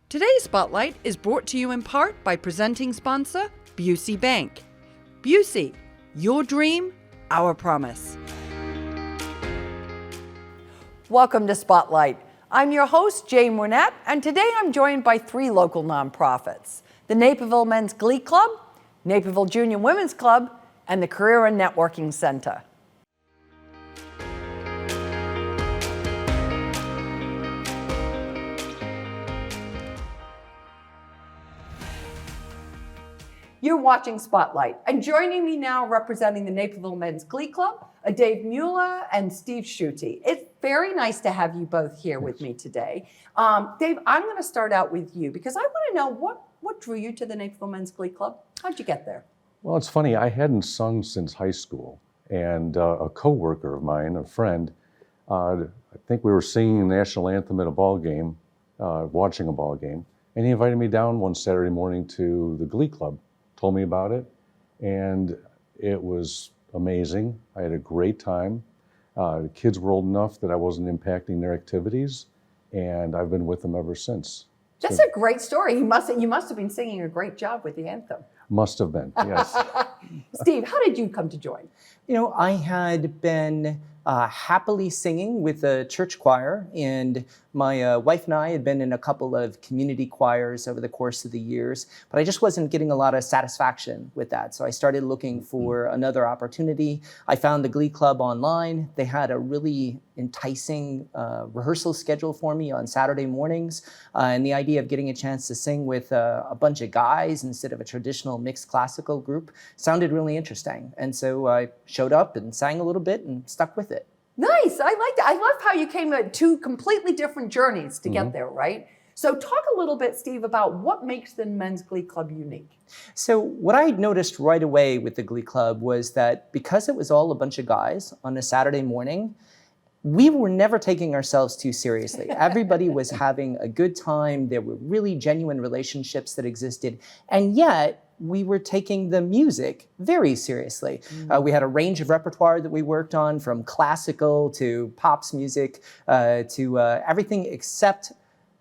Today's Spotlight is brought to you in part by presenting sponsor, Busey Bank. Busey, your dream, our promise. Welcome to Spotlight. I'm your host, Jane Wernette, and today I'm joined by three local nonprofits: the Naperville Men's Glee Club, Naperville Junior Women's Club, and the Career and Networking Center. You're watching Spotlight, and joining me now representing the Naperville Men's Glee Club are Dave Mueller and Steve Schuette. It's very nice to have you both here with me today. Dave, I'm going to start out with you because I want to know what drew you to the Naperville Men's Glee Club? How'd you get there? Well, it's funny, I hadn't sung since high school, and a coworker of mine, a friend, I think we were singing the national anthem at a ball game, watching a ball game, and he invited me down one Saturday morning to the Glee Club, told me about it, and it was amazing. I had a great time. The kids were old enough that I wasn't impacting their activities, and I've been with them ever since. That's a great story. You must have been singing a great job with the anthem. Must have been, yes. Steve, how did you come to join? You know, I had been happily singing with the church choir, and my wife and I had been in a couple of community choirs over the course of the years, but I just wasn't getting a lot of satisfaction with that. So I started looking for another opportunity. I found the Glee Club online. They had a really enticing rehearsal schedule for me on Saturday mornings, and the idea of getting a chance to sing with a bunch of guys instead of a traditional mixed classical group sounded really interesting. And so I showed up and sang a little bit and stuck with it. Nice. I like that. I love how you came at two completely different journeys to get there, right? So talk a little bit, Steve, about what makes the Men's Glee Club unique. So what I noticed right away with the Glee Club was that because it was all a bunch of guys on a Saturday morning, we were never taking ourselves too seriously. Everybody was having a good time. There were really genuine relationships that existed. And yet, we were taking the music very seriously. We had a range of repertoire that we worked on, from classical to pops music to everything except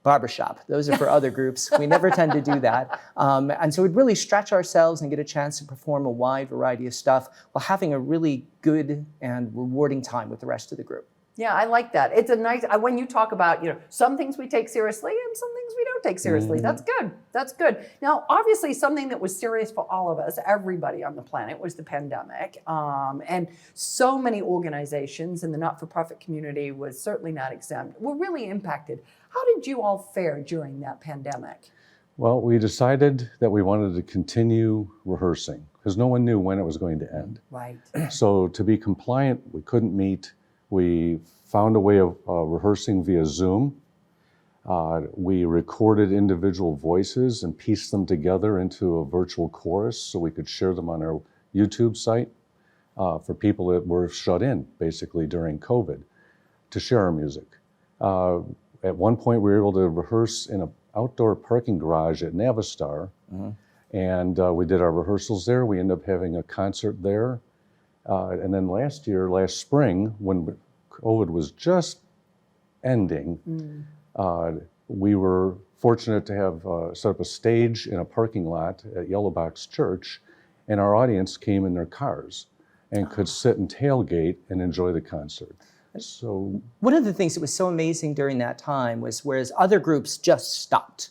barbershop. Those are for other groups. We never tend to do that. And so we'd really stretch ourselves and get a chance to perform a wide variety of stuff while having a really good and rewarding time with the rest of the group. Yeah, I like that. It's a nice, when you talk about, some things we take seriously and some things we don't take seriously. That's good. That's good. Now, obviously, something that was serious for all of us, everybody on the planet, was the pandemic. And so many organizations in the not-for-profit community was certainly not exempt, were really impacted. How did you all fare during that pandemic? Well, we decided that we wanted to continue rehearsing because no one knew when it was going to end. Right. So to be compliant, we couldn't meet. We found a way of rehearsing via Zoom. We recorded individual voices and pieced them together into a virtual chorus so we could share them on our YouTube site for people that were shut in, basically, during COVID, to share our music. At one point, we were able to rehearse in an outdoor parking garage at Navistar, and we did our rehearsals there. We ended up having a concert there. And then last spring, when COVID was just ending, we were fortunate to have set up a stage in a parking lot at Yellow Box Church, and our audience came in their cars and could sit and tailgate and enjoy the concert. So one of the things that was so amazing during that time was whereas other groups just stopped.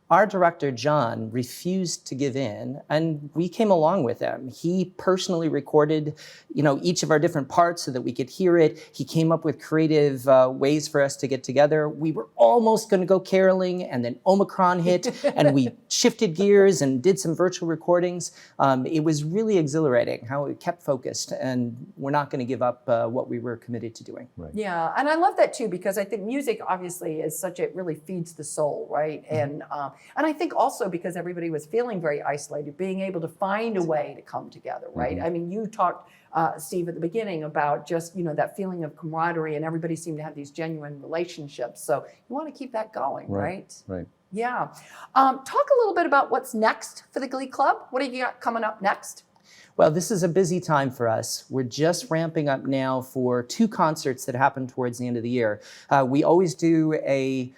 Our director, John, refused to give in, and we came along with him. He personally recorded, each of our different parts so that we could hear it. He came up with creative ways for us to get together. We were almost going to go caroling, and then Omicron hit, and we shifted gears and did some virtual recordings. It was really exhilarating how we kept focused, and we're not going to give up what we were committed to doing. Right. Yeah, and I love that too, because I think music obviously is it really feeds the soul, right? And I think also because everybody was feeling very isolated, being able to find a way to come together, right? I mean, you talked, Steve, at the beginning about just, that feeling of camaraderie, and everybody seemed to have these genuine relationships. So you want to keep that going, right? Right. Yeah. Talk a little bit about what's next for the Glee Club. What have you got coming up next? Well, this is a busy time for us. We're just ramping up now for 2 concerts that happen towards the end of the year. We always do a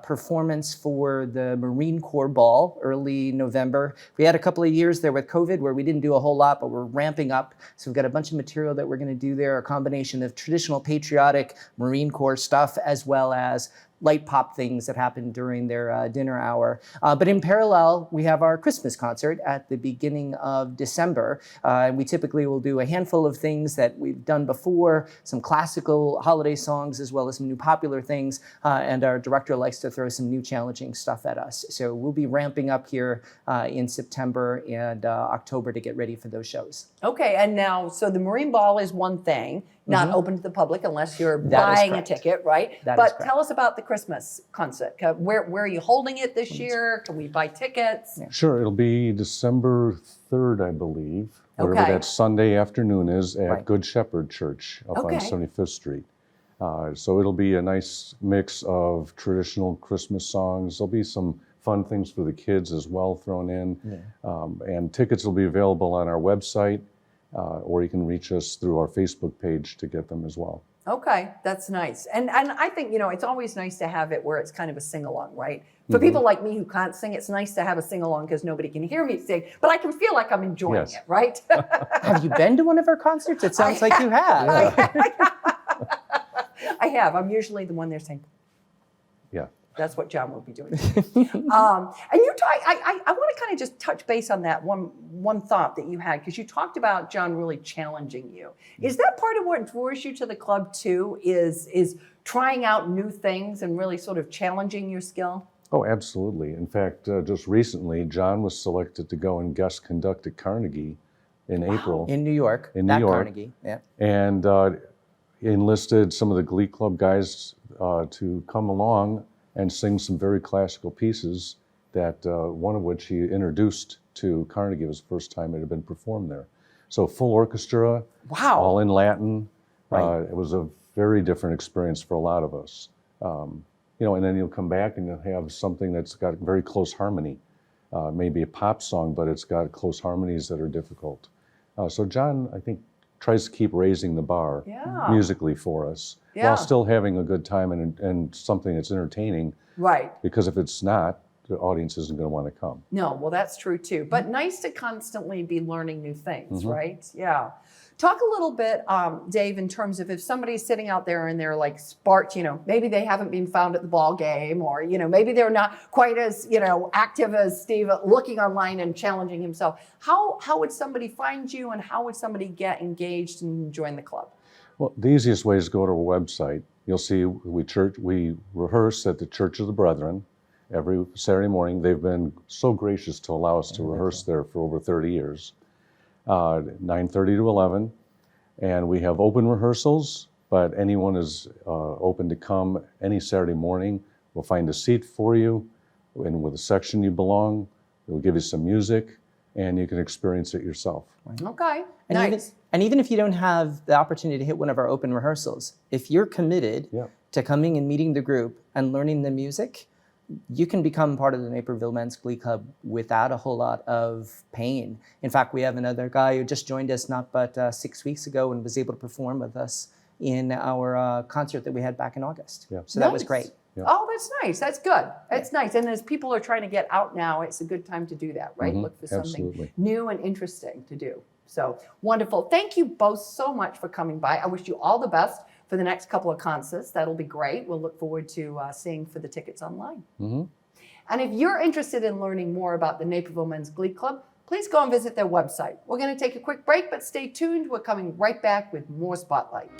performance for the Marine Corps Ball early November. We had a couple of years there with COVID where we didn't do a whole lot, but we're ramping up. So we've got a bunch of material that we're going to do there, a combination of traditional patriotic Marine Corps stuff as well as light pop things that happen during their dinner hour. But in parallel, we have our Christmas concert at the beginning of December. We typically will do a handful of things that we've done before, some classical holiday songs, as well as some new popular things. And our director likes to throw some new challenging stuff at us. So we'll be ramping up here in September and October to get ready for those shows. Okay, and now, so the Marine Ball is one thing, not open to the public unless you're That is buying a correct. ticket, right? That is But correct. tell us about the Christmas concert. Where are you holding it this year? Can we buy tickets? Sure, it'll be December 3rd, I believe, whatever Okay. that Sunday afternoon is at Right. Good Shepherd Church up Okay. on 75th Street. So it'll be a nice mix of traditional Christmas songs. There'll be some fun things for the kids as well thrown in. And tickets will be available on our website, or you can reach us through our Facebook page to get them as well. Okay, that's nice. And I think, it's always nice to have it where it's kind of a sing-along, right? For people like me who can't sing, it's nice to have a sing-along because nobody can hear me sing, but I can feel like I'm enjoying Yes. it, right? Have you been to one of our concerts? It sounds like you have. I have. I'm usually the one there saying, Yeah. that's what John will be doing. And you talk, I want to kind of just touch base on that one thought that you had, because you talked about John really challenging you. Is that part of what draws you to the club too, is trying out new things and really sort of challenging your skill? Oh, absolutely. In fact, just recently, John was selected to go and guest conduct at Carnegie in April. In New York. In New at York. Carnegie. Yeah. And enlisted some of the Glee Club guys to come along and sing some very classical pieces that one of which he introduced to Carnegie. It was the first time it had been performed there. So full orchestra, Wow. all in Latin. Right. It was a very different experience for a lot of us. And then you'll come back and you'll have something that's got very close harmony. Maybe a pop song, but it's got close harmonies that are difficult. So John, I think, tries to keep raising the bar Yeah. musically for us, Yeah. while still having a good time and something that's entertaining, Right. because if it's not, the audience isn't going to want to come. No, well, that's true too. But nice to constantly be learning new things, Mhm. right? Yeah. Talk a little bit, Dave, in terms of if somebody's sitting out there and they're like sparked, maybe they haven't been found at the ball game, or, maybe they're not quite as, active as Steve looking online and challenging himself. How would somebody find you, and how would somebody get engaged and join the club? Well, the easiest way is to go to our website. You'll see we rehearse at the Church of the Brethren every Saturday morning. They've been so gracious to allow us to rehearse there for over 30 years. 9:30 to 11, and we have open rehearsals, but anyone is open to come any Saturday morning. We'll find a seat for you, and with the section you belong, we'll give you some music, and you can experience it yourself. Okay, And nice. even if you don't have the opportunity to hit one of our open rehearsals, if you're committed Yeah. to coming and meeting the group and learning the music, you can become part of the Naperville Men's Glee Club without a whole lot of pain. In fact, we have another guy who just joined us not but 6 weeks ago and was able to perform with us in our concert that we had back in August. Yeah. So that was Nice. great. Yeah. Oh, that's nice. That's good. That's nice. And as people are trying to get out now, it's a good time to do that, right? Mhm. Look for something Absolutely. new and interesting to do. So wonderful. Thank you both so much for coming by. I wish you all the best for the next couple of concerts. That'll be great. We'll look forward to seeing for the tickets online. Mm-hmm. And if you're interested in learning more about the Naperville Men's Glee Club, please go and visit their website. We're going to take a quick break, but stay tuned. We're coming right back with more Spotlight.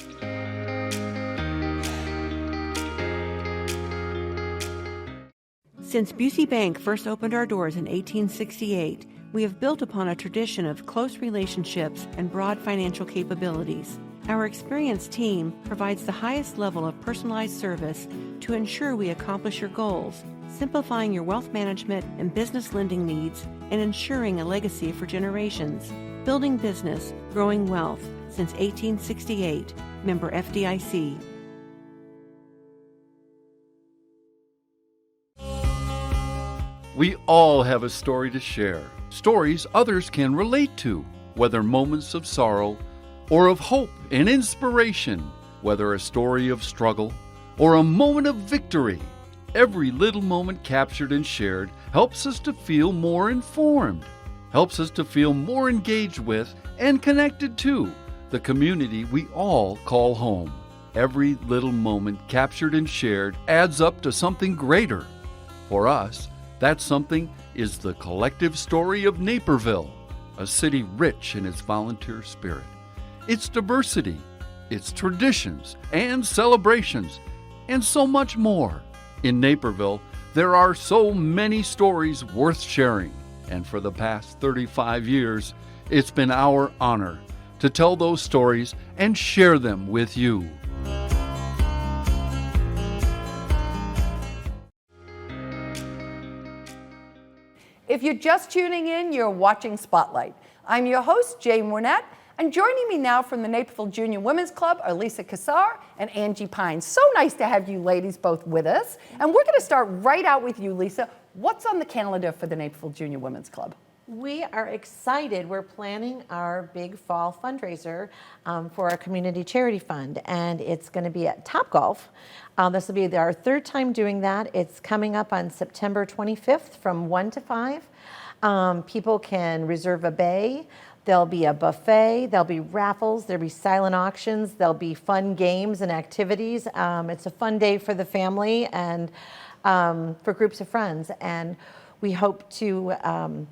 Since Busey Bank first opened our doors in 1868, we have built upon a tradition of close relationships and broad financial capabilities. Our experienced team provides the highest level of personalized service to ensure we accomplish your goals, simplifying your wealth management and business lending needs, and ensuring a legacy for generations. Building business, growing wealth since 1868. Member FDIC. We all have a story to share, stories others can relate to. whether moments of sorrow or of hope and inspiration, whether a story of struggle or a moment of victory. Every little moment captured and shared helps us to feel more informed, helps us to feel more engaged with and connected to the community we all call home. Every little moment captured and shared adds up to something greater. For us, that something is the collective story of Naperville, a city rich in its volunteer spirit, its diversity, its traditions and celebrations, and so much more. In Naperville, there are so many stories worth sharing, and for the past 35 years, it's been our honor to tell those stories and share them with you. If you're just tuning in, you're watching Spotlight. I'm your host, Jane Wernette, and joining me now from the Naperville Junior Women's Club are Lisa Kasar and Angie Pine. So nice to have you ladies both with us. And we're going to start right out with you, Lisa. What's on the calendar for the Naperville Junior Women's Club? We are excited. We're planning our big fall fundraiser for our community charity fund, and it's going to be at Topgolf. This will be our third time doing that. It's coming up on September 25th from 1 to 5. People can reserve a bay. There'll be a buffet, there'll be raffles, there'll be silent auctions, there'll be fun games and activities. It's a fun day for the family and for groups of friends. And we hope to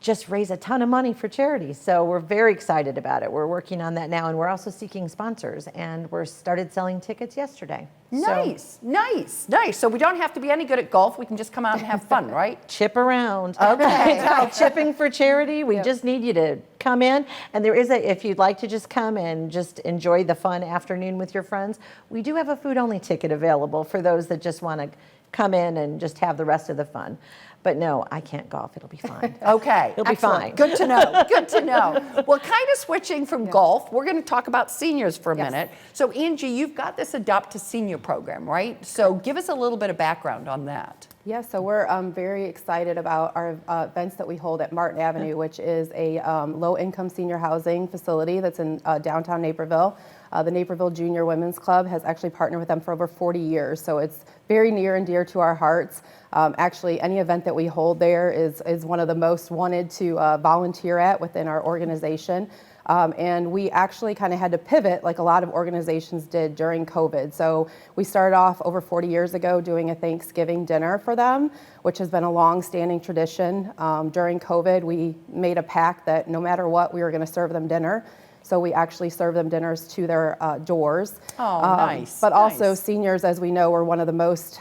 just raise a ton of money for charity. So we're very excited about it. We're working on that now, and we're also seeking sponsors, and we're started selling tickets yesterday. Nice, nice, nice. So we don't have to be any good at golf. We can just come out and have fun, right? Chip around. Okay. It's called Chipping for Charity. We just need you to come in. And there is if you'd like to just come and just enjoy the fun afternoon with your friends, we do have a food-only ticket available for those that just want to come in and just have the rest of the fun. But no, I can't golf. It'll be fine. Okay. It'll be fine. Good to know. Good to know. Well, kind of switching from golf, we're going to talk about seniors for a minute. So, Angie, you've got this Adopt to Senior program, right? So give us a little bit of background on that. Yeah, so we're very excited about our events that we hold at Martin Avenue, which is a low-income senior housing facility that's in downtown Naperville. The Naperville Junior Women's Club has actually partnered with them for over 40 years, so it's very near and dear to our hearts. Actually, any event that we hold there is one of the most wanted to volunteer at within our organization. And we actually kind of had to pivot like a lot of organizations did during COVID. So we started off over 40 years ago doing a Thanksgiving dinner for them, which has been a long-standing tradition. During COVID, we made a pact that no matter what, we were going to serve them dinner. So we actually serve them dinners to their doors. Oh, nice. But also nice. Seniors, as we know, were one of the most,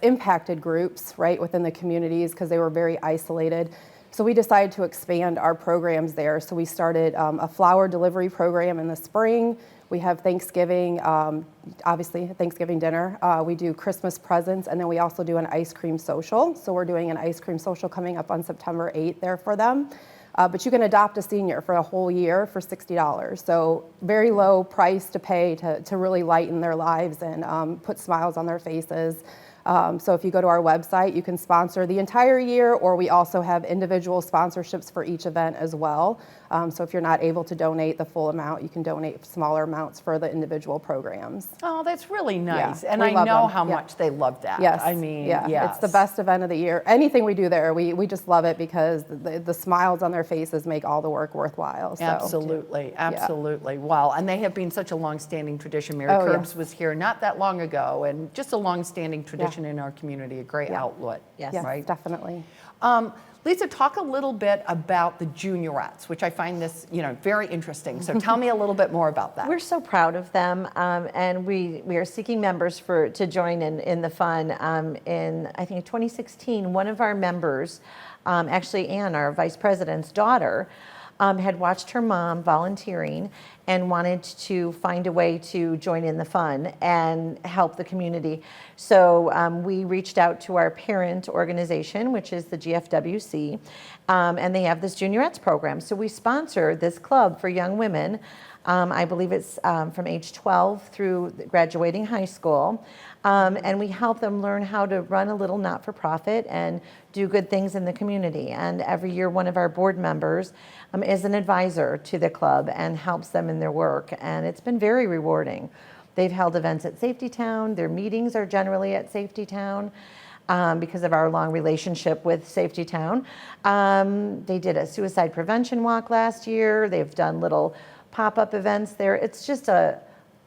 impacted groups, right, within the communities because they were very isolated. So we decided to expand our programs there. So we started a flower delivery program in the spring. We have Thanksgiving, obviously Thanksgiving dinner. We do Christmas presents, and then we also do an ice cream social. So we're doing an ice cream social coming up on September 8th there for them. But you can adopt a senior for a whole year for $60. So very low price to pay to really lighten their lives and put smiles on their faces. So if you go to our website, you can sponsor the entire year, or we also have individual sponsorships for each event as well. So if you're not able to donate the full amount, you can donate smaller amounts for the individual programs. Oh, that's really nice. Yeah, And we I love know them. how Yeah. much they love that. Yes. I mean, yeah, yes. It's the best event of the year. Anything we do there, we just love it because the smiles on their faces make all the work worthwhile. So. Absolutely, absolutely. Wow, and they have been such a long-standing tradition. Mary Oh, Curbs yes. was here not that long ago, and just a long-standing tradition in our community, a great outlet. Yes. Yes, right? definitely. Lisa, talk a little bit about the Juniorettes, which I find this, very interesting. So tell me a little bit more about that. We're so proud of them, and we are seeking members to join in the fun. In I think 2016, one of our members, actually Ann, our vice president's daughter, had watched her mom volunteering and wanted to find a way to join in the fun and help the community. So we reached out to our parent organization, which is the GFWC, and they have this Juniorettes program. So we sponsor this club for young women I believe it's from age 12 through graduating high school. And we help them learn how to run a little not-for-profit and do good things in the community. And every year, one of our board members is an advisor to the club and helps them in their work. And it's been very rewarding. They've held events at Safety Town. Their meetings are generally at Safety Town because of our long relationship with Safety Town. They did a suicide prevention walk last year. They've done little pop-up events there. It's just a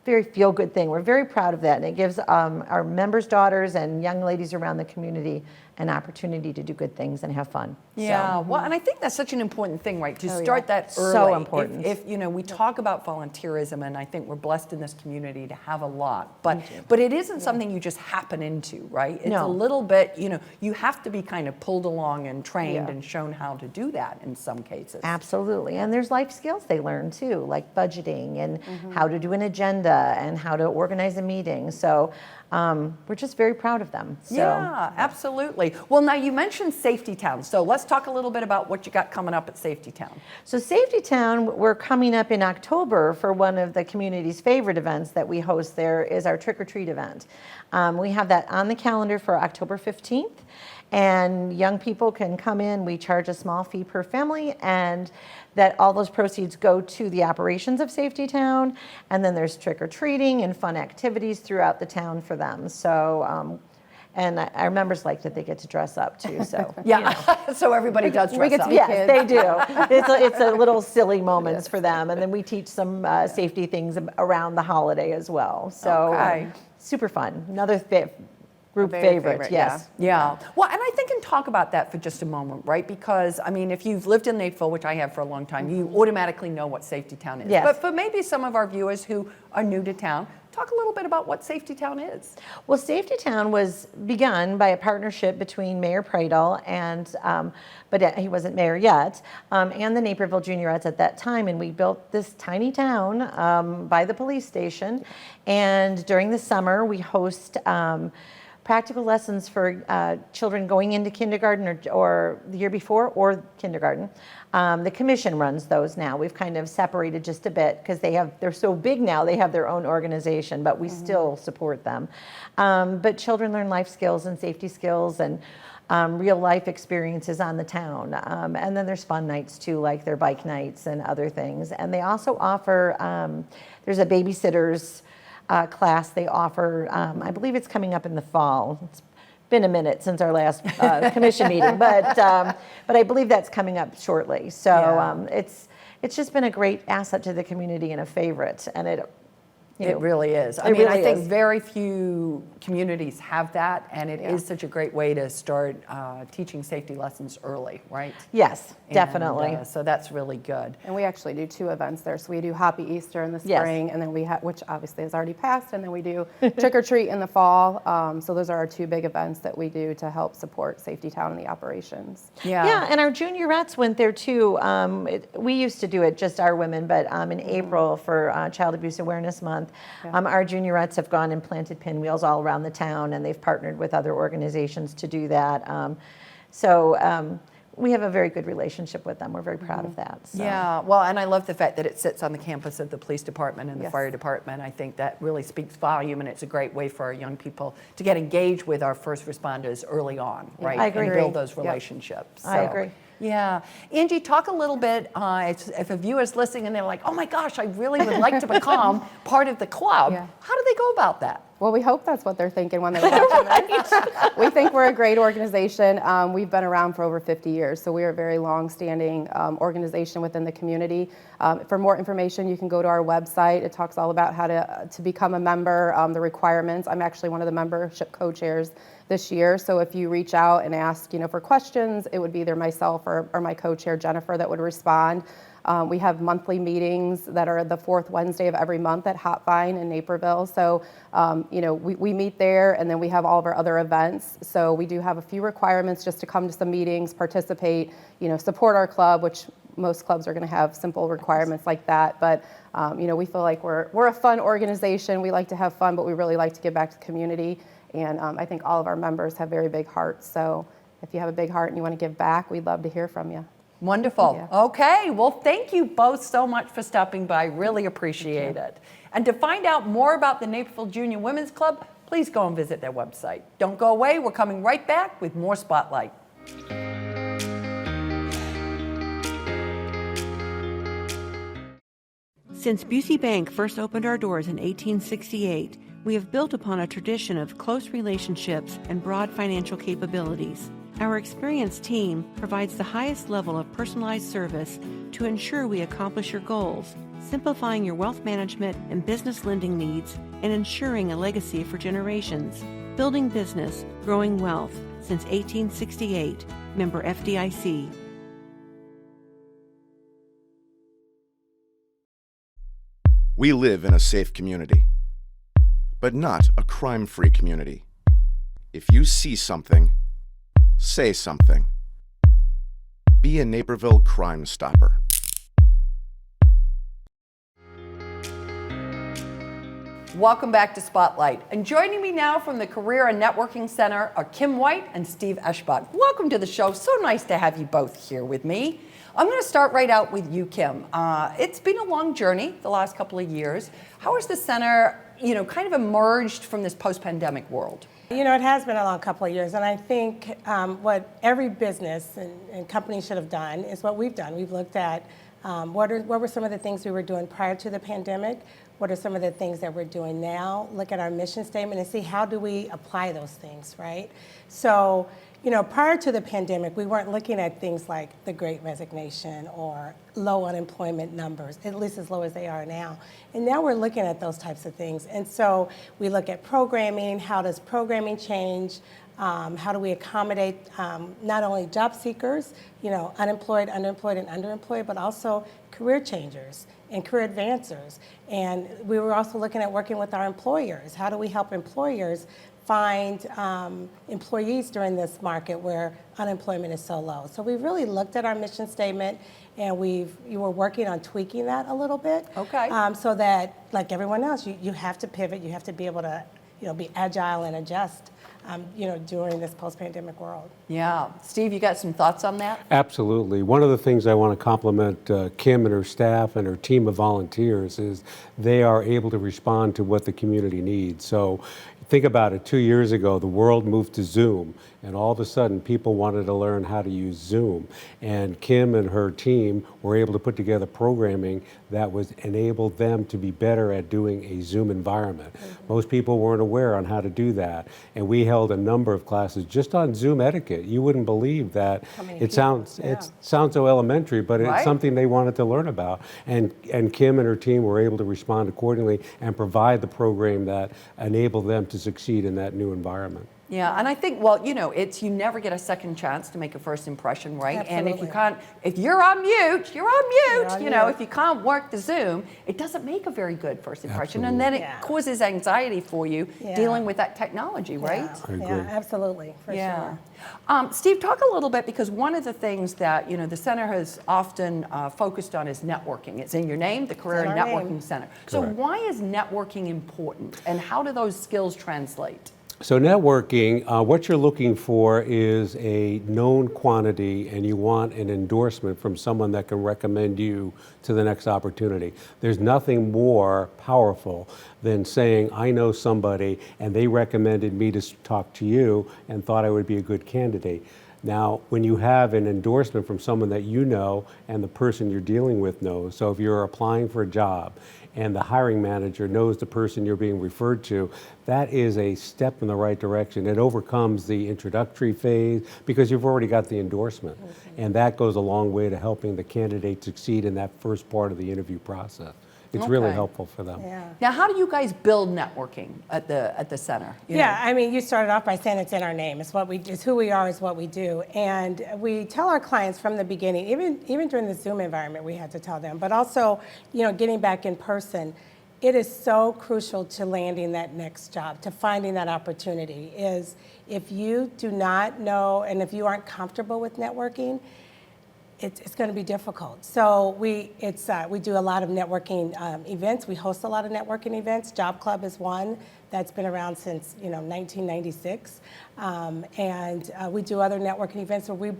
very feel-good thing. We're very proud of that, and it gives our members' daughters and young ladies around the community an opportunity to do good things and have fun. Yeah, So, well, and I think that's such an important thing, right? To Oh, start yeah. that early. So important. If you know, we talk about volunteerism, and I think we're blessed in this community to have a lot, but it isn't something you just happen into, right? It's a No. little bit, you know, you have to be kind of pulled along and trained Yeah. and shown how to do that in some cases. Absolutely. And there's life skills they learn too, like budgeting and how to do an agenda and how to organize a meeting. So we're just very proud of them. So, Yeah, absolutely. Well, now you mentioned Safety Town, so let's talk a little bit about what you got coming up at Safety Town. So Safety Town, we're coming up in October for one of the community's favorite events that we host there is our Trick or Treat event. We have that on the calendar for October 15th. And young people can come in. We charge a small fee per family, and that all those proceeds go to the operations of Safety Town. And then there's trick-or-treating and fun activities throughout the town for them. So, and our members like that they get to dress up too. So Yeah, so everybody does dress get to up. be- yes, kids. they do. It's a little silly moments for them, and then we teach some safety things around the holiday as well. So Okay. super fun. Another group very favorite. favorite, Yes. Yeah. Well, and I think and talk about that for just a moment, right? Because, I mean, if you've lived in Naperville, which I have for a long time, you automatically know what Safety Town is. Yes. But for maybe some of our viewers who are new to town, talk a little bit about what Safety Town is. Well, Safety Town was begun by a partnership between Mayor Pradel and, but he wasn't mayor yet, and the Naperville Juniorettes at that time. And we built this tiny town by the police station. And during the summer, we host practical lessons for children going into kindergarten or the year before or kindergarten. The commission runs those now. We've kind of separated just a bit because they're so big now, they have their own organization, but we still support them. But children learn life skills and safety skills and real life experiences on the town. And then there's fun nights too, like their bike nights and other things. And they also offer, there's a babysitter's class they offer. I believe it's coming up in the fall. It's been a minute since our last commission meeting, but I believe that's coming up shortly. So Yeah. it's just been a great asset to the community and a favorite, and it Really is. I it mean, I really think is. very few communities have that, and it Yeah. is such a great way to start teaching safety lessons early, right? Yes, And, definitely. so that's really good. And we actually do 2 events there. So we do Happy Easter in the Yes. spring, and then we have, which obviously has already passed, and then we do Trick or Treat in the fall. So those are our 2 big events that we do to help support Safety Town and the operations. Yeah, and our juniorettes went there too. We used to do it just our women, but in April for Child Abuse Awareness Month, our juniorettes have gone and planted pinwheels all around the town, and they've partnered with other organizations to do that. So we have a very good relationship with them. We're very proud of that. So. Yeah, well, and I love the fact that it sits on the campus of the police department and the Yes. fire department. I think that really speaks volume, and it's a great way for our young people to get engaged with our first responders early on, right? I agree. And build those Yep. relationships. I agree. Yeah. Angie, talk a little bit, if a viewer's listening and they're like, oh my gosh, I really would like to become part of the club, Yeah. how do they go about that? Well, we hope that's what they're thinking when they're watching this. We think we're a great organization. We've been around for over 50 years, so we are a very long-standing organization within the community. For more information, you can go to our website. It talks all about how to become a member, the requirements. I'm actually one of the membership co-chairs this year, so if you reach out and ask, for questions, it would be either myself or my co-chair Jennifer that would respond. We have monthly meetings that are the 4th Wednesday of every month at Hot Vine in Naperville. So, we meet there, and then we have all of our other events. So we do have a few requirements just to come to some meetings, participate, support our club, which most clubs are going to have simple requirements like that. But, we feel like we're a fun organization. We like to have fun, but we really like to give back to the community. And I think all of our members have very big hearts. So if you have a big heart and you want to give back, we'd love to hear from you. Wonderful. Yeah. Okay, well, thank you both so much for stopping by. Really appreciate it. And to find out more about the Naperville Junior Women's Club, please go and visit their website. Don't go away. We're coming right back with more Spotlight. Since Busey Bank first opened our doors in 1868, we have built upon a tradition of close relationships and broad financial capabilities. Our experienced team provides the highest level of personalized service to ensure we accomplish your goals, simplifying your wealth management and business lending needs and ensuring a legacy for generations. Building business, growing wealth since 1868. Member FDIC. We live in a safe community, but not a crime-free community. If you see something, say something. Be a Naperville Crime Stopper. Welcome back to Spotlight. And joining me now from the Career and Networking Center are Kim White and Steve Eschbot. Welcome to the show. So nice to have you both here with me. I'm going to start right out with you, Kim. It's been a long journey the last couple of years. How has the center, kind of emerged from this post-pandemic world? It has been a long couple of years, and I think what every business and company should have done is what we've done. We've looked at what were some of the things we were doing prior to the pandemic, what are some of the things that we're doing now, look at our mission statement and see how do we apply those things, right? So, prior to the pandemic, we weren't looking at things like the Great Resignation or low unemployment numbers, at least as low as they are now. And now we're looking at those types of things. And so we look at programming, how does programming change? How do we accommodate not only job seekers, unemployed, underemployed, and underemployed, but also career changers and career advancers. And we were also looking at working with our employers. How do we help employers find employees during this market where unemployment is so low? So we really looked at our mission statement, and you were working on tweaking that a little bit. Okay. So that, like everyone else, you have to pivot, you have to be able to be agile and adjust during this post-pandemic world. Yeah. Steve, you got some thoughts on that? Absolutely. One of the things I want to compliment Kim and her staff and her team of volunteers is they are able to respond to what the community needs. So think about it, 2 years ago, the world moved to Zoom, and all of a sudden people wanted to learn how to use Zoom. And Kim and her team were able to put together programming that was enabled them to be better at doing a Zoom environment. Most people weren't aware on how to do that. And we held a number of classes just on Zoom etiquette. You wouldn't believe that. It sounds so elementary, but Right. it's something they wanted to learn about. And Kim and her team were able to respond accordingly and provide the program that enabled them to succeed in that new environment. Yeah, and I think, you never get a second chance to make a first impression, right? And if you're on mute, you're on mute. If you can't work the Zoom, it doesn't make a very good first impression. And then it causes anxiety for you dealing with that technology, right? I agree. Yeah, absolutely, for sure. Steve, talk a little bit, because one of the things that, the center has often focused on is networking. It's in your name, the Career and Networking Center. So why is networking important, and how do those skills translate? So networking, what you're looking for is a known quantity, and you want an endorsement from someone that can recommend you to the next opportunity. There's nothing more powerful than saying, I know somebody and they recommended me to talk to you and thought I would be a good candidate. Now, when you have an endorsement from someone that you know and the person you're dealing with knows, so if you're applying for a job and the hiring manager knows the person you're being referred to, that is a step in the right direction. It overcomes the introductory phase because you've already got the endorsement. And that goes a long way to helping the candidate succeed in that first part of the interview process. It's really helpful for them. Yeah. Now, how do you guys build networking at the center? You started off by saying it's in our name. It's who we are, is what we do. And we tell our clients from the beginning, even during the Zoom environment, we had to tell them, but also, getting back in person, it is so crucial to landing that next job, to finding that opportunity, is if you do not know and if you aren't comfortable with networking, it's going to be difficult. So we do a lot of networking events. We host a lot of networking events. Job Club is one that's been around since 1996, and we do other networking events where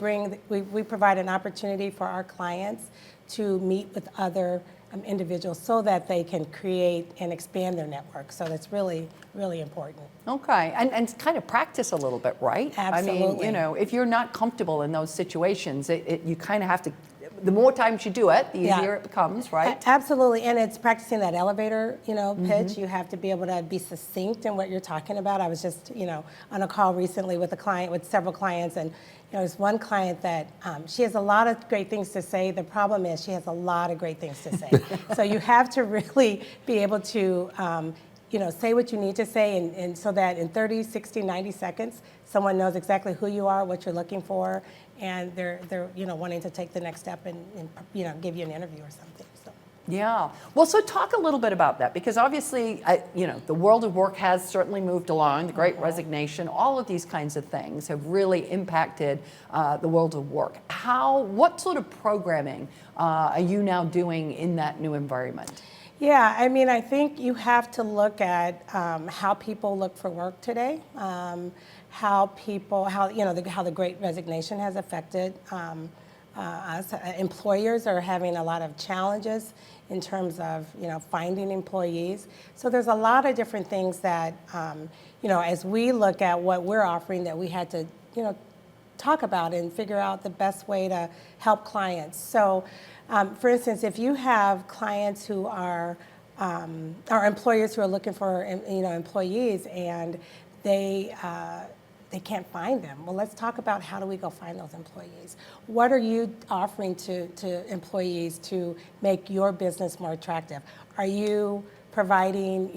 we provide an opportunity for our clients to meet with other individuals so that they can create and expand their network. So that's really, really important. Okay, and kind of practice a little bit, right? Absolutely. I mean, if you're not comfortable in those situations, you kind of have to, the more times you do it, the easier it becomes, right? Absolutely, and it's practicing that elevator, pitch. You have to be able to be succinct in what you're talking about. I was just, on a call recently with several clients, and there's one client that she has a lot of great things to say. The problem is she has a lot of great things to say. So you have to really be able to, say what you need to say, and so that in 30, 60, 90 seconds, someone knows exactly who you are, what you're looking for, and they're wanting to take the next step and give you an interview or something. So. Yeah. Well, so talk a little bit about that, because obviously, the world of work has certainly moved along. The Great Resignation, all of these kinds of things have really impacted the world of work. What sort of programming are you now doing in that new environment? Yeah, I mean, I think you have to look at how people look for work today, how the Great Resignation has affected us. Employers are having a lot of challenges in terms of finding employees. So there's a lot of different things that as we look at what we're offering, that we had to talk about and figure out the best way to help clients. So. For instance, if you have clients who are employers who are looking for employees and they can't find them, well, let's talk about how do we go find those employees. What are you offering to employees to make your business more attractive? Are you providing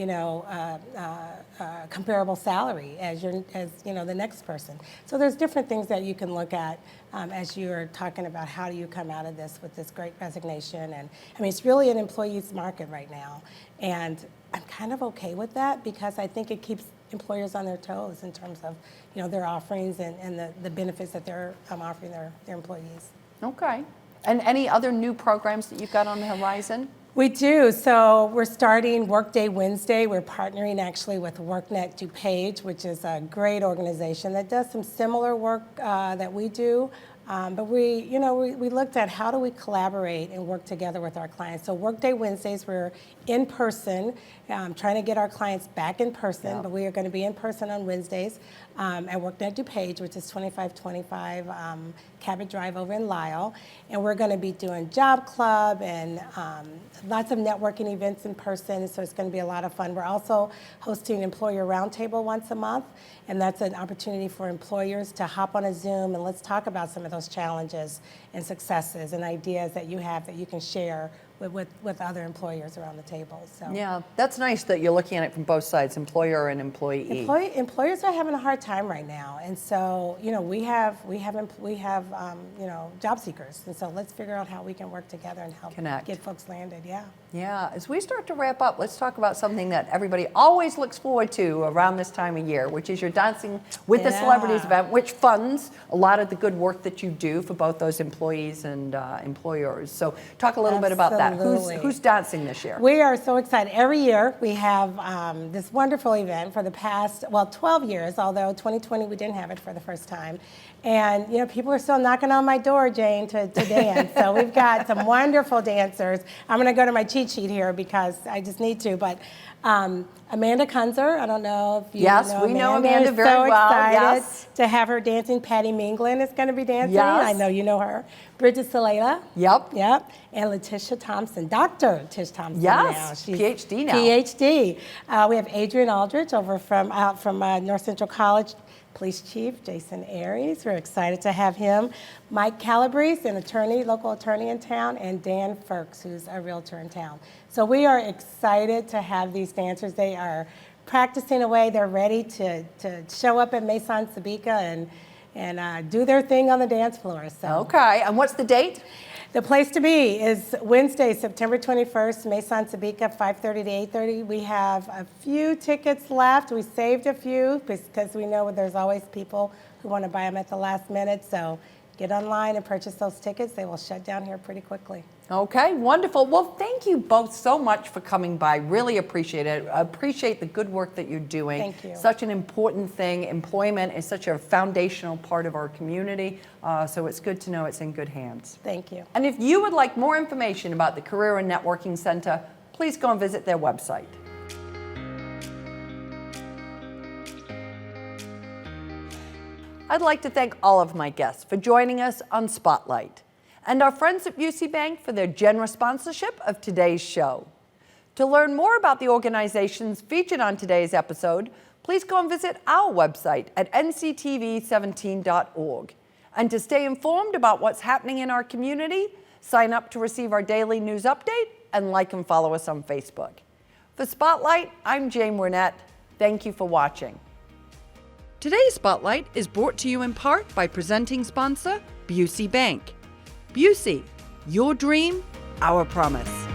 comparable salary as the next person? So there's different things that you can look at as you're talking about how do you come out of this with this Great Resignation. And I mean, it's really an employee's market right now, and I'm kind of okay with that because I think it keeps employers on their toes in terms of their offerings and the benefits that they're offering their employees. Okay. And any other new programs that you've got on the horizon? We do. So we're starting Workday Wednesday. We're partnering actually with WorkNet DuPage, which is a great organization that does some similar work that we do. But we looked at how do we collaborate and work together with our clients. So Workday Wednesdays, we're in person, trying to get our clients back in person, but we are going to be in person on Wednesdays at WorkNet DuPage, which is 2525 Cabot Drive over in Lisle. And we're going to be doing Job Club and lots of networking events in person, so it's going to be a lot of fun. We're also hosting Employer Roundtable once a month, and that's an opportunity for employers to hop on a Zoom and let's talk about some of those challenges and successes and ideas that you have that you can share with other employers around the table. So yeah, that's nice that you're looking at it from both sides, employer and employee. Employers are having a hard time right now, and so we have job seekers, and so let's figure out how we can work together and help get folks landed. Yeah. As we start to wrap up, let's talk about something that everybody always looks forward to around this time of year, which is your Dancing with the Celebrities event, which funds a lot of the good work that you do for both those employees and employers. So talk a little bit about that. Who's dancing this year? We are so excited. Every year we have this wonderful event for the past, 12 years, although 2020 we didn't have it for the first time. And people are still knocking on my door, Jane, to dance. So we've got some wonderful dancers. I'm going to go to my cheat sheet here because I just need to. But Amanda Kunzer, I don't know if you know Amanda. Yes, we know Amanda very so well. Excited yes. to have her dancing. Patty Minglin is going to be dancing. Yes. I know you know her. Bridget Saleta. Yep. And Letitia Thompson, Dr. Tish Thompson. Yes, now. She's PhD now. PhD. We have Adrian Aldrich out from North Central College. Police Chief Jason Aries, we're excited to have him. Mike Calabrese, an local attorney in town, and Dan Ferks, who's a realtor in town. So we are excited to have these dancers. They are practicing away. They're ready to show up at Maison Sabika and do their thing on the dance floor. So. Okay, and what's the date? The place to be is Wednesday, September 21st, Maison Sabika, 5:30 to 8:30. We have a few tickets left. We saved a few because we know there's always people who want to buy them at the last minute. So get online and purchase those tickets, they will shut down here pretty quickly. Okay, wonderful. Well, thank you both so much for coming by. Really appreciate it. Appreciate the good work that you're doing. Thank you. Such an important thing. Employment is such a foundational part of our community, so it's good to know it's in good hands. Thank you. And if you would like more information about the Career and Networking Center, please go and visit their website. I'd like to thank all of my guests for joining us on Spotlight, and our friends at Busey Bank for their generous sponsorship of today's show. To learn more about the organizations featured on today's episode, please go and visit our website at nctv17.org. And to stay informed about what's happening in our community, sign up to receive our daily news update and like and follow us on Facebook. For Spotlight, I'm Jane Wernette. Thank you for watching. Today's Spotlight is brought to you in part by presenting sponsor Busey Bank. Busey, your dream, our promise.